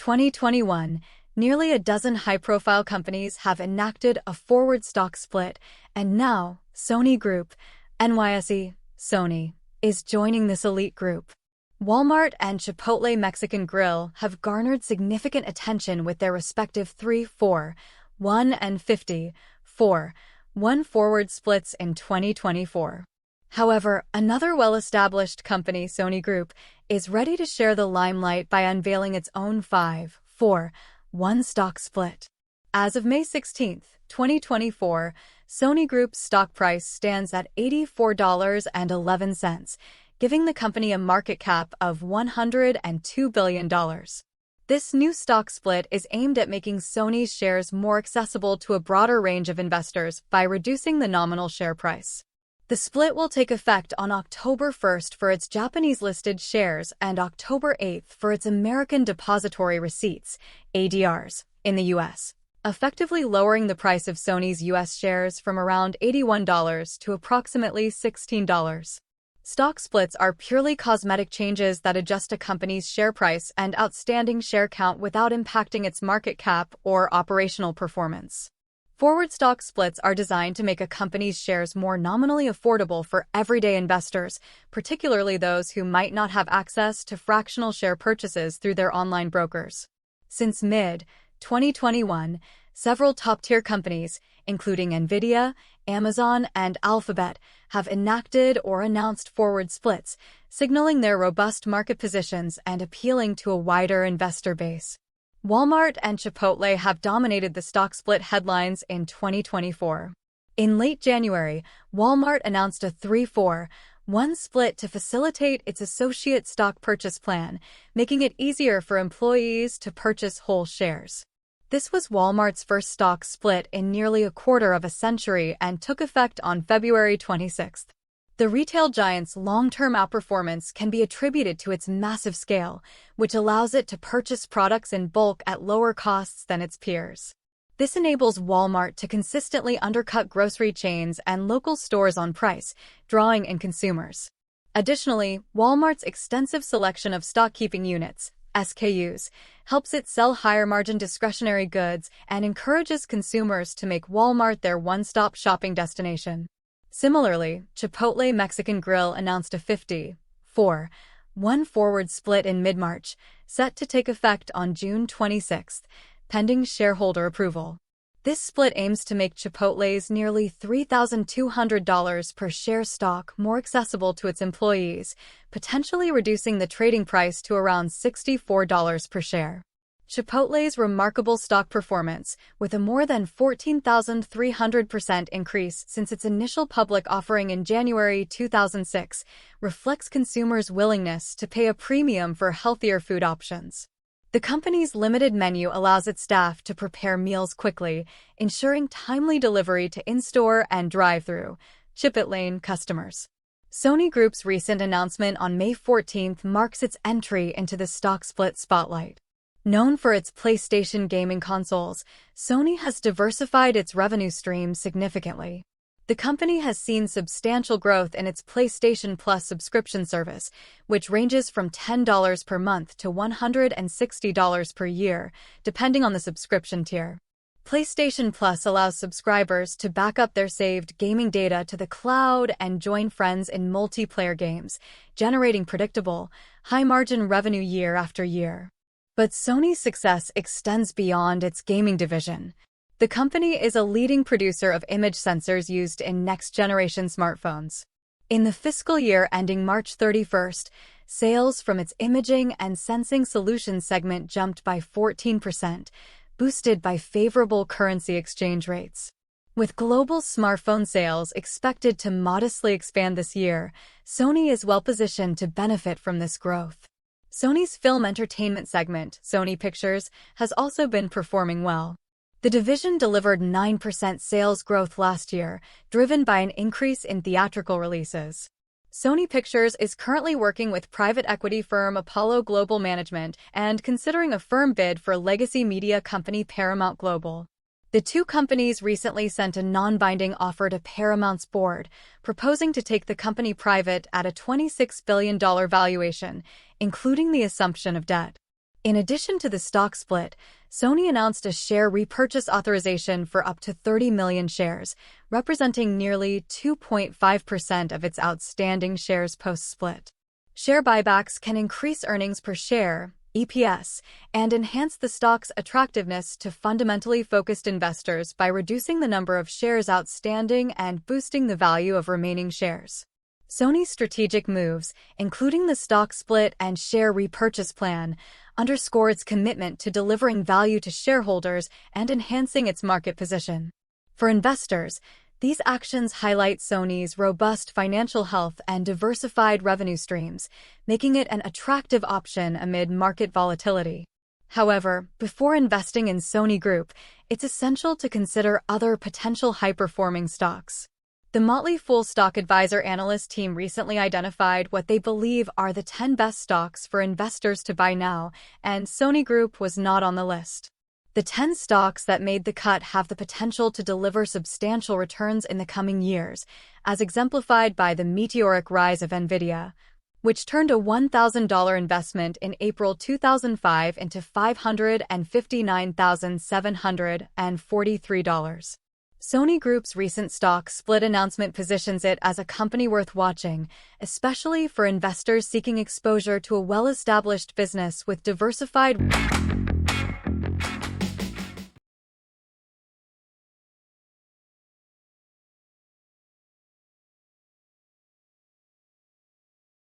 2021, nearly a dozen high-profile companies have enacted a forward stock split, and now Sony Group, NYSE, Sony, is joining this elite group. Walmart and Chipotle Mexican Grill have garnered significant attention with their respective 3-for-1 and 50-for-1 forward splits in 2024. However, another well-established company, Sony Group, is ready to share the limelight by unveiling its own 5-for-1 stock split. As of May 16, 2024, Sony Group's stock price stands at $84.11, giving the company a market cap of $102 billion. This new stock split is aimed at making Sony's shares more accessible to a broader range of investors by reducing the nominal share price. The split will take effect on October 1st for its Japanese-listed shares and October 8th for its American Depository Receipts, ADRs, in the U.S., effectively lowering the price of Sony's U.S. shares from around $81 to approximately $16. Stock splits are purely cosmetic changes that adjust a company's share price and outstanding share count without impacting its market cap or operational performance. Forward stock splits are designed to make a company's shares more nominally affordable for everyday investors, particularly those who might not have access to fractional share purchases through their online brokers. Since mid-2021, several top-tier companies, including Nvidia, Amazon, and Alphabet, have enacted or announced forward splits, signaling their robust market positions and appealing to a wider investor base. Walmart and Chipotle have dominated the stock split headlines in 2024. In late January, Walmart announced a 3-for-1 split to facilitate its associate stock purchase plan, making it easier for employees to purchase whole shares. This was Walmart's first stock split in nearly a quarter of a century and took effect on February 26. The retail giant's long-term outperformance can be attributed to its massive scale, which allows it to purchase products in bulk at lower costs than its peers. This enables Walmart to consistently undercut grocery chains and local stores on price, drawing in consumers. Additionally, Walmart's extensive selection of stock-keeping units, SKUs, helps it sell higher-margin discretionary goods and encourages consumers to make Walmart their one-stop shopping destination. Similarly, Chipotle Mexican Grill announced a 50-for-1 forward split in mid-March, set to take effect on June 26, pending shareholder approval. This split aims to make Chipotle's nearly $3,200 per share stock more accessible to its employees, potentially reducing the trading price to around $64 per share. Chipotle's remarkable stock performance, with a more than 14,300% increase since its initial public offering in January 2006, reflects consumers' willingness to pay a premium for healthier food options. The company's limited menu allows its staff to prepare meals quickly, ensuring timely delivery to in-store and drive-thru Chipotlane customers. Sony Group's recent announcement on May 14 marks its entry into the stock split spotlight. Known for its PlayStation gaming consoles, Sony has diversified its revenue stream significantly. The company has seen substantial growth in its PlayStation Plus subscription service, which ranges from $10 per month to $160 per year, depending on the subscription tier. PlayStation Plus allows subscribers to back up their saved gaming data to the cloud and join friends in multiplayer games, generating predictable, high-margin revenue year after year. But Sony's success extends beyond its gaming division. The company is a leading producer of image sensors used in next-generation smartphones. In the fiscal year ending March 31st, sales from its imaging and sensing solutions segment jumped by 14%, boosted by favorable currency exchange rates. With global smartphone sales expected to modestly expand this year, Sony is well-positioned to benefit from this growth. Sony's film entertainment segment, Sony Pictures, has also been performing well. The division delivered 9% sales growth last year, driven by an increase in theatrical releases. Sony Pictures is currently working with private equity firm Apollo Global Management and considering a firm bid for legacy media company Paramount Global. The two companies recently sent a non-binding offer to Paramount's board, proposing to take the company private at a $26 billion valuation, including the assumption of debt. In addition to the stock split, Sony announced a share repurchase authorization for up to 30 million shares, representing nearly 2.5% of its outstanding shares post-split. Share buybacks can increase earnings per share, EPS, and enhance the stock's attractiveness to fundamentally focused investors by reducing the number of shares outstanding and boosting the value of remaining shares. Sony's strategic moves, including the stock split and share repurchase plan, underscore its commitment to delivering value to shareholders and enhancing its market position. For investors, these actions highlight Sony's robust financial health and diversified revenue streams, making it an attractive option amid market volatility. However, before investing in Sony Group, it's essential to consider other potential high-performing stocks. The Motley Fool Stock Advisor analyst team recently identified what they believe are the 10 best stocks for investors to buy now, and Sony Group was not on the list. The 10 stocks that made the cut have the potential to deliver substantial returns in the coming years, as exemplified by the meteoric rise of Nvidia, which turned a $1,000 investment in April 2005 into $559,743. Sony Group's recent stock split announcement positions it as a company worth watching, especially for investors seeking exposure to a well-established business with diversified